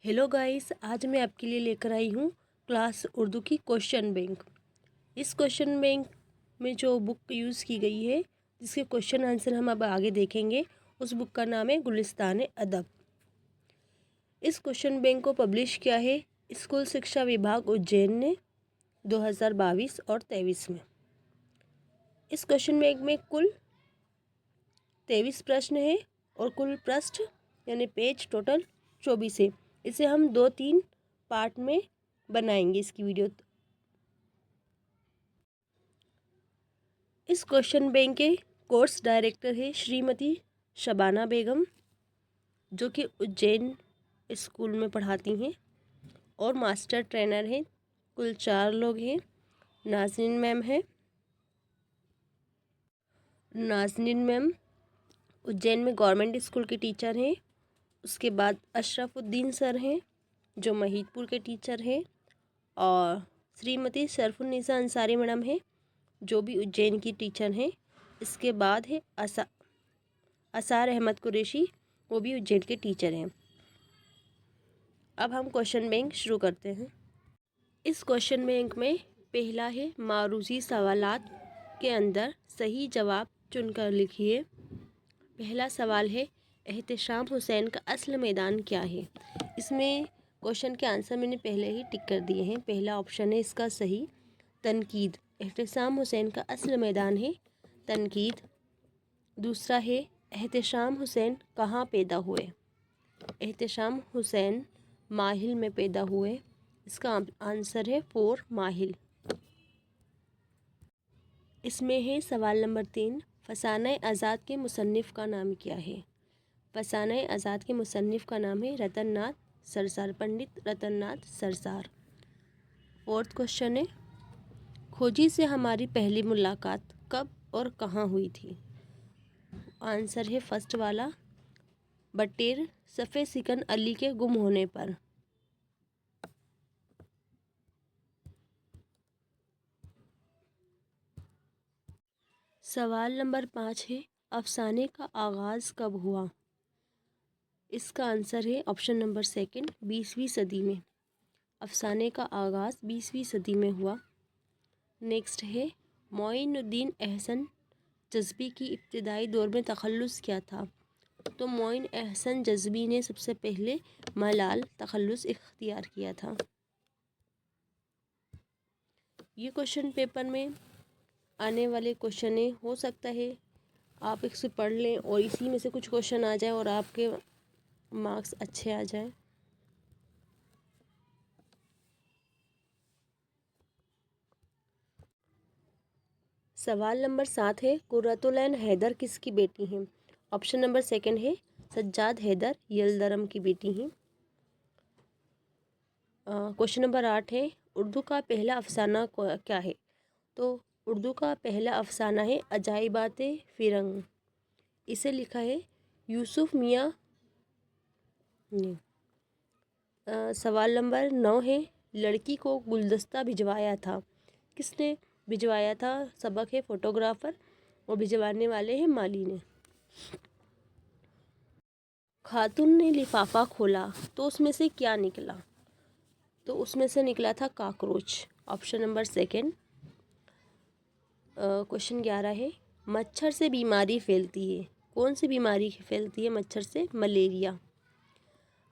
Hello guys, आज मैं आपके लिए लेकर आई हूँ क्लास उर्दू की क्वेश्चन बैंक। इस क्वेश्चन बैंक में जो बुक यूज़ की गई है, जिसके क्वेश्चन आंसर हम अब आगे देखेंगे, उस बुक का नाम है गुलिस्तान अदब। इस क्वेश्चन बैंक को पब्लिश किया है स्कूल शिक्षा विभाग उज्जैन ने 2022 और 23 में। इस क्वेश्चन बैंक में कुल 23 प्रश्न है और कुल पृष्ठ यानी पेज टोटल 24 है। इसे हम 2-3 पार्ट में बनाएंगे इसकी वीडियो। इस क्वेश्चन बैंक के कोर्स डायरेक्टर है श्रीमती शबाना बेगम, जो कि उज्जैन स्कूल में पढ़ाती हैं, और मास्टर ट्रेनर हैं। कुल 4 लोग हैं। नाज़नीन मैम उज्जैन में गवर्नमेंट स्कूल के टीचर हैं। उसके बाद अशरफुद्दीन सर हैं, जो महीदपुर के टीचर हैं, और श्रीमती सरफुन्निसा अंसारी मैडम हैं, जो भी उज्जैन की टीचर हैं। इसके बाद है असार अहमद कुरैशी, वो भी उज्जैन के टीचर हैं। अब हम क्वेश्चन बैंक शुरू करते हैं। इस क्वेश्चन बैंक में पहला है मारूजी सवालात के अंदर सही जवाब चुनकर लिखिए। पहला सवाल है एहतशाम हुसैन का असल मैदान क्या है। इसमें क्वेश्चन के आंसर मैंने पहले ही टिक कर दिए हैं। पहला ऑप्शन है इसका सही, तनकीद। एहतशाम हुसैन का असल मैदान है तनकीद। दूसरा है एहतशाम हुसैन कहाँ पैदा हुए। एहतशाम हुसैन माहिल में पैदा हुए। इसका आंसर है 4 माहिल। इसमें है सवाल नंबर 3, फसाना आज़ाद के मुसन्निफ़ का नाम क्या है। फसाना आज़ाद के मुसन्निफ़ का नाम है रतन नाथ सरसार, पंडित रतन नाथ सरसार। फोर्थ क्वेश्चन है खोजी से हमारी पहली मुलाकात कब और कहाँ हुई थी। आंसर है फर्स्ट वाला, बटेर सफ़े सिकन अली के गुम होने पर। सवाल नंबर 5 है अफसाने का आगाज़ कब हुआ। इसका आंसर है ऑप्शन नंबर सेकंड, 20वीं सदी में। अफसाने का आगाज़ 20वीं सदी में हुआ। नेक्स्ट है मोइनुद्दीन अहसन जज़्बी की इब्तिदाई दौर में तखल्लुस क्या था। तो मोइन अहसन जज़्बी ने सबसे पहले मलाल तखल्लुस इख्तियार किया था। ये क्वेश्चन पेपर में आने वाले क्वेश्चन है, हो सकता है आप इसे पढ़ लें और इसी में से कुछ क्वेश्चन आ जाए और आपके मार्क्स अच्छे आ जाए। सवाल नंबर 7 है कुर्रतुल ऐन हैदर किसकी बेटी हैं। ऑप्शन नंबर सेकंड है सज्जाद हैदर यलदरम की बेटी हैं। क्वेश्चन नंबर 8 है उर्दू का पहला अफसाना क्या है। तो उर्दू का पहला अफसाना है अजाइबात फिरंग। इसे लिखा है यूसुफ मियाँ ने। सवाल नंबर 9 है लड़की को गुलदस्ता भिजवाया था। किसने भिजवाया था। सबक है फोटोग्राफर और भिजवाने वाले हैं माली ने। खातून ने लिफाफा खोला तो उसमें से क्या निकला। तो उसमें से निकला था cockroach. Option number second. Question 11 है मच्छर से बीमारी फैलती है। कौन सी बीमारी फैलती है मच्छर से। मलेरिया।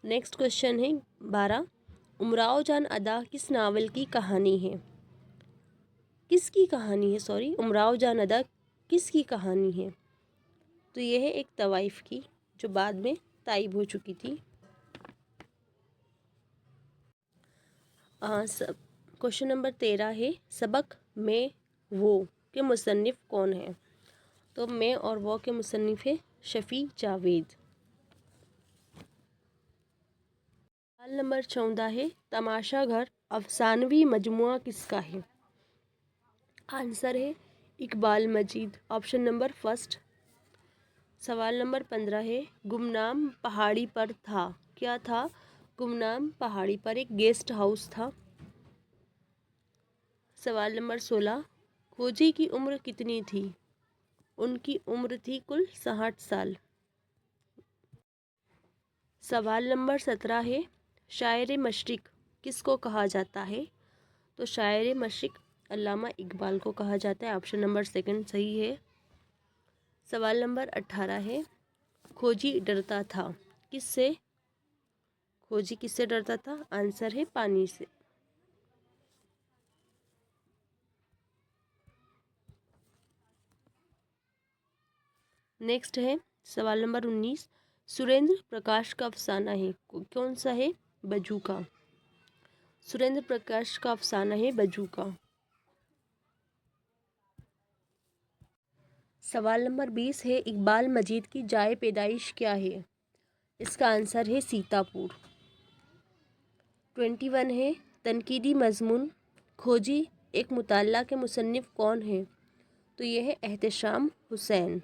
नेक्स्ट क्वेश्चन है 12 उमराव जान अदा किस नावल की कहानी है। किसकी कहानी है, सॉरी, उमराव जान अदा किसकी कहानी है। तो यह है एक तवाइफ की, जो बाद में ताइब हो चुकी थी। क्वेश्चन नंबर 13 है सबक में वो के मुसन्निफ़ कौन है। तो मैं और वो के मुसन्निफ़ है शफ़ी जावेद। सवाल नंबर 14 है तमाशा घर अफसानवी मजमुआ किसका है। आंसर है Iqbal Majid. Option number first. सवाल नंबर 15 है गुमनाम पहाड़ी पर था। क्या था। गुमनाम पहाड़ी पर एक गेस्ट हाउस था। सवाल नंबर 16 खोजी की उम्र कितनी थी। उनकी उम्र थी कुल 60 साल। सवाल नंबर 17 है शायर मशरिक़ किसको कहा जाता है? तो शायर मशरिक़ अल्लामा इकबाल को कहा जाता है। ऑप्शन नंबर सेकंड सही है। सवाल नंबर 18 है, खोजी डरता था किससे? खोजी किससे डरता था? आंसर है पानी से। नेक्स्ट है सवाल नंबर 19, सुरेंद्र प्रकाश का अफसाना है कौन सा है? बजूका। सुरेंद्र प्रकाश का अफसाना है बजूका। सवाल नंबर 20 है, इकबाल मजीद की जाए पैदाइश क्या है? इसका आंसर है सीतापुर। 21 है, तनकीदी मजमून खोजी एक मुताल्ला के मुसन्निफ कौन है? तो ये है एहतशाम हुसैन।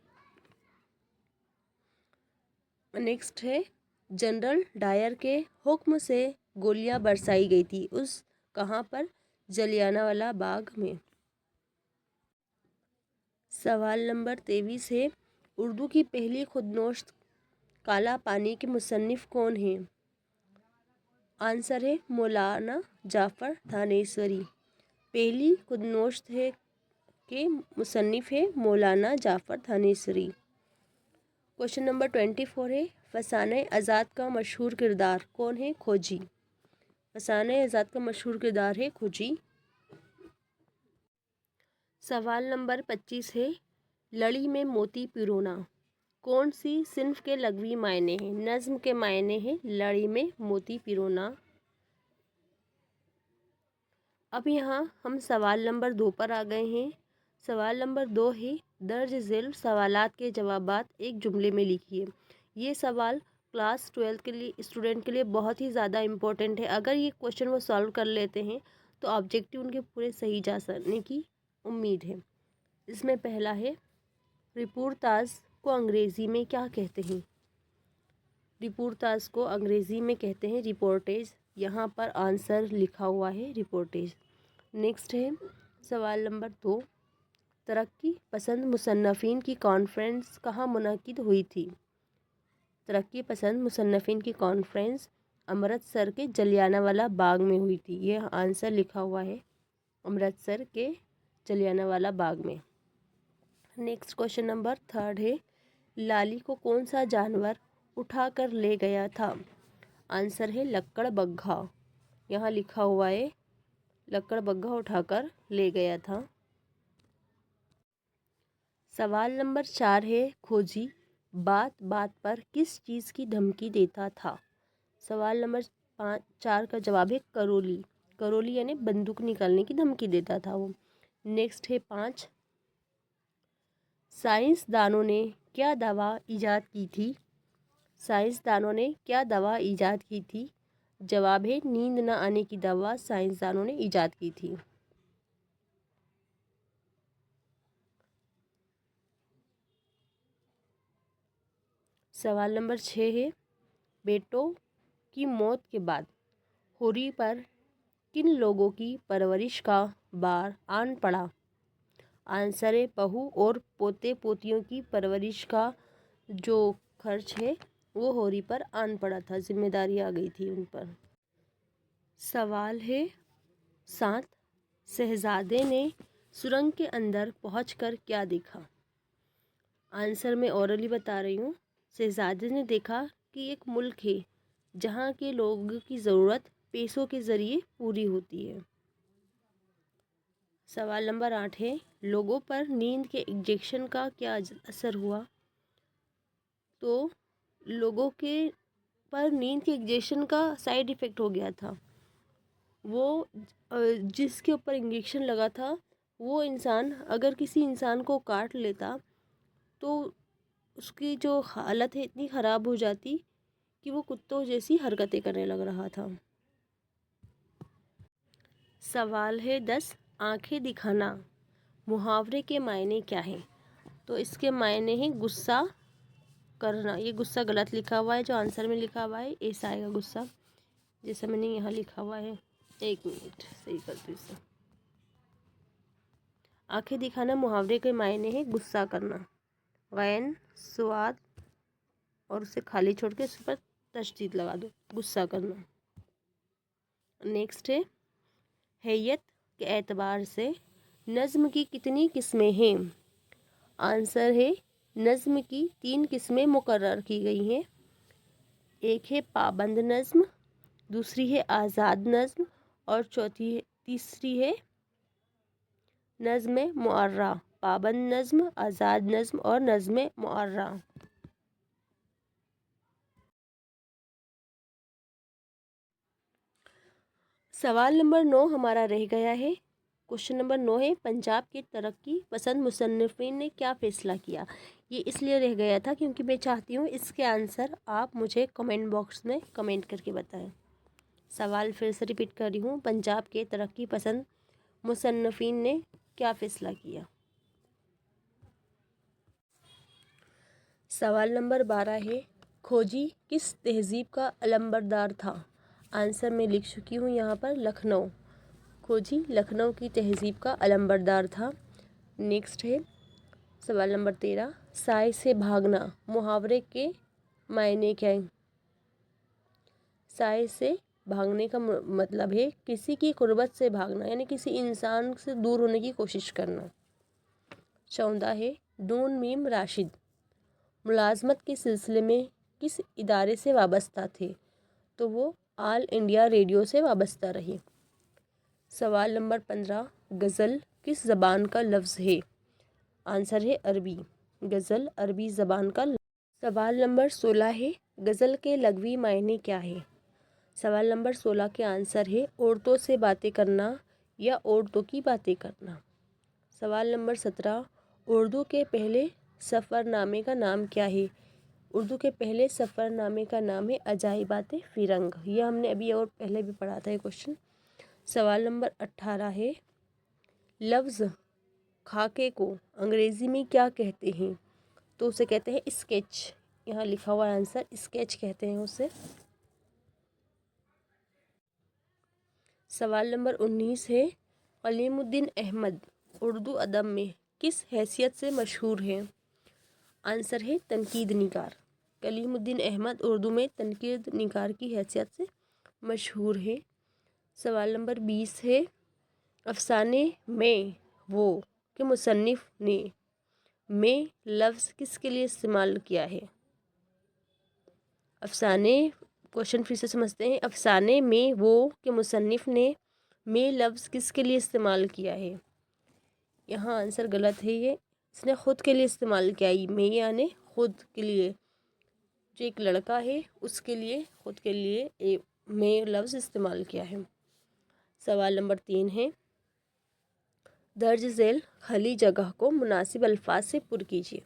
नेक्स्ट है, जनरल डायर के हुक्म से गोलियां बरसाई गई थी उस कहाँ पर? जलियांवाला बाग में। सवाल नंबर 23 है, उर्दू की पहली खुदनोश्त काला पानी के मुसन्निफ कौन है? आंसर है मौलाना जाफ़र थानेसरी। पहली खुदनोश्त है के मुसन्निफ है मौलाना जाफ़र थानेसरी। क्वेश्चन नंबर 24 है, फसाने आज़ाद का मशहूर किरदार कौन है? खोजी। फसाने आज़ाद का मशहूर किरदार है खोजी। सवाल नंबर 25 है, लड़ी में मोती पिरोना कौन सी सिन्फ के लघवी मायने हैं? नज़्म के मायने हैं लड़ी में मोती पिरोना। अब यहाँ हम सवाल नंबर 2 पर आ गए हैं। सवाल नंबर 2 है, दर्ज झेल सवालात के जवाबात एक जुमले में लिखिए। ये सवाल क्लास 12 के लिए स्टूडेंट के लिए बहुत ही ज़्यादा इम्पोर्टेंट है। अगर ये क्वेश्चन वो सॉल्व कर लेते हैं तो ऑब्जेक्टिव उनके पूरे सही जा सकने की उम्मीद है। इसमें पहला है, रिपोर्टाज को अंग्रेज़ी में क्या कहते हैं? रिपोर्टाज को अंग्रेज़ी में कहते हैं रिपोर्टेज। यहाँ पर आंसर लिखा हुआ है रिपोर्टेज। नेक्स्ट है सवाल नंबर 2, तरक्की पसंद मुसन्नफ़ीन की कॉन्फ्रेंस कहाँ मुनक़िद हुई थी? तरक्की पसंद मुसन्नफ़ीन की कॉन्फ्रेंस अमृतसर के जलियांवाला बाग में हुई थी। यह आंसर लिखा हुआ है अमृतसर के जलियांवाला बाग में। नेक्स्ट क्वेश्चन नंबर 3 है, लाली को कौन सा जानवर उठा कर ले गया था? आंसर है लक्कड़बग्घा। यहाँ लिखा हुआ है लक्कड़बग्घा उठाकर ले गया था। सवाल नंबर 4 है, खोजी बात बात पर किस चीज़ की धमकी देता था? सवाल नंबर 4 का जवाब है करोली। करोली यानी बंदूक निकालने की धमकी देता था वो। नेक्स्ट है 5, साइंसदानों ने क्या दवा ईजाद की थी? साइंसदानों ने क्या दवा ईजाद की थी? जवाब है नींद न आने की दवा साइंसदानों ने ईजाद की थी। सवाल नंबर 6 है, बेटों की मौत के बाद होरी पर किन लोगों की परवरिश का बार आन पड़ा? आंसर है बहू और पोते पोतियों की परवरिश का जो खर्च है वो होरी पर आन पड़ा था, जिम्मेदारी आ गई थी उन पर। सवाल है 7, शहजादे ने सुरंग के अंदर पहुंचकर क्या देखा? आंसर मैं ओरली बता रही हूँ। शहजादे ने देखा कि एक मुल्क है जहाँ के लोगों की ज़रूरत पैसों के ज़रिए पूरी होती है। सवाल नंबर 8 है, लोगों पर नींद के इंजेक्शन का क्या असर हुआ? तो लोगों के पर नींद के इंजेक्शन का साइड इफ़ेक्ट हो गया था। वो जिसके ऊपर इंजेक्शन लगा था वो इंसान अगर किसी इंसान को काट लेता तो उसकी जो हालत है इतनी ख़राब हो जाती कि वो कुत्तों जैसी हरकतें करने लग रहा था। सवाल है 10, आंखें दिखाना मुहावरे के मायने क्या हैं? तो इसके मायने हैं गुस्सा करना। ये गुस्सा गलत लिखा हुआ है, जो आंसर में लिखा हुआ है ऐसा आएगा गुस्सा, जैसा मैंने यहाँ लिखा हुआ है। एक मिनट सही कर दो इसे। आंखें दिखाना मुहावरे के मायने हैं गुस्सा करना, गैन स्वाद और उसे खाली छोड़ के उस पर तशदीद लगा दो, गुस्सा करना। नेक्स्ट है हैयत के एतबार से नज़्म की कितनी किस्में हैं। आंसर है नज़्म की 3 किस्में मुकर्रर की गई हैं। एक है पाबंद नज़्म, दूसरी है आज़ाद नज़्म और तीसरी है नज़्म मुअर्रा। पाबंद नज़्म, आज़ाद नज़्म और नज़्म मुअर्रा। सवाल नंबर 9 हमारा रह गया है। क्वेश्चन नंबर 9 है पंजाब के तरक्की पसंद मुसन्निफिन ने क्या फ़ैसला किया। ये इसलिए रह गया था क्योंकि मैं चाहती हूँ इसके आंसर आप मुझे कमेंट बॉक्स में कमेंट करके बताएं। सवाल फिर से रिपीट कर रही हूँ, पंजाब के तरक्की पसंद मुसन्निफिन ने क्या फ़ैसला किया। सवाल नंबर 12 है खोजी किस तहज़ीब का अलंबरदार था। आंसर मैं लिख चुकी हूँ यहाँ पर, लखनऊ। खोजी लखनऊ की तहज़ीब का अलंबरदार था। नेक्स्ट है सवाल नंबर 13 साय से भागना मुहावरे के मायने क्या है। साय से भागने का मतलब है किसी की कुर्बत से भागना, यानी किसी इंसान से दूर होने की कोशिश करना। 14 है नून मीम राशिद मुलाजमत के सिलसिले में किस इदारे से वाबस्ता थे। तो वो ऑल इंडिया रेडियो से वाबस्ता रही। सवाल नंबर 15 गज़ल किस ज़बान का लफ्ज़ है। आंसर है अरबी। गज़ल अरबी ज़बान का। सवाल नंबर 16 है गज़ल के लग़वी मायने क्या है। सवाल नंबर 16 के आंसर है औरतों से बातें करना या औरतों की बातें करना। सवाल नंबर 17 उर्दू के पहले सफ़रनामे का नाम क्या है। उर्दू के पहले सफ़रनामे का नाम है अजाइबात फ़िरंग। ये हमने अभी और पहले भी पढ़ा था ये क्वेश्चन। सवाल नंबर 18 है लफ्ज़ खाके को अंग्रेज़ी में क्या कहते हैं। तो उसे कहते हैं स्केच। यहाँ लिखा हुआ आंसर स्केच कहते हैं उसे। सवाल नंबर 19 है कलीमुद्दीन अहमद उर्दू अदब में किस हैसियत से मशहूर है। आंसर है तनकीद निगार। कलीमुद्दीन अहमद उर्दू में तनकीद निगार की हैसियत से मशहूर है। सवाल नंबर 20 है अफसाने में वो के मुसन्निफ़ ने में लफ्ज़ किसके लिए इस्तेमाल किया है। अफसाने क्वेश्चन फिर से समझते हैं। अफसाने में वो के मुसन्निफ़ ने में लफ्ज़ किसके लिए इस्तेमाल किया है। यहाँ आंसर गलत है। ये इसने ख़ुद के लिए इस्तेमाल किया है। में यानी ख़ुद के लिए, जो एक लड़का है उसके लिए ख़ुद के लिए में लफ्ज़ इस्तेमाल किया है। सवाल नंबर 3 है दर्ज झेल खाली जगह को मुनासिब अल्फाज से पुर कीजिए।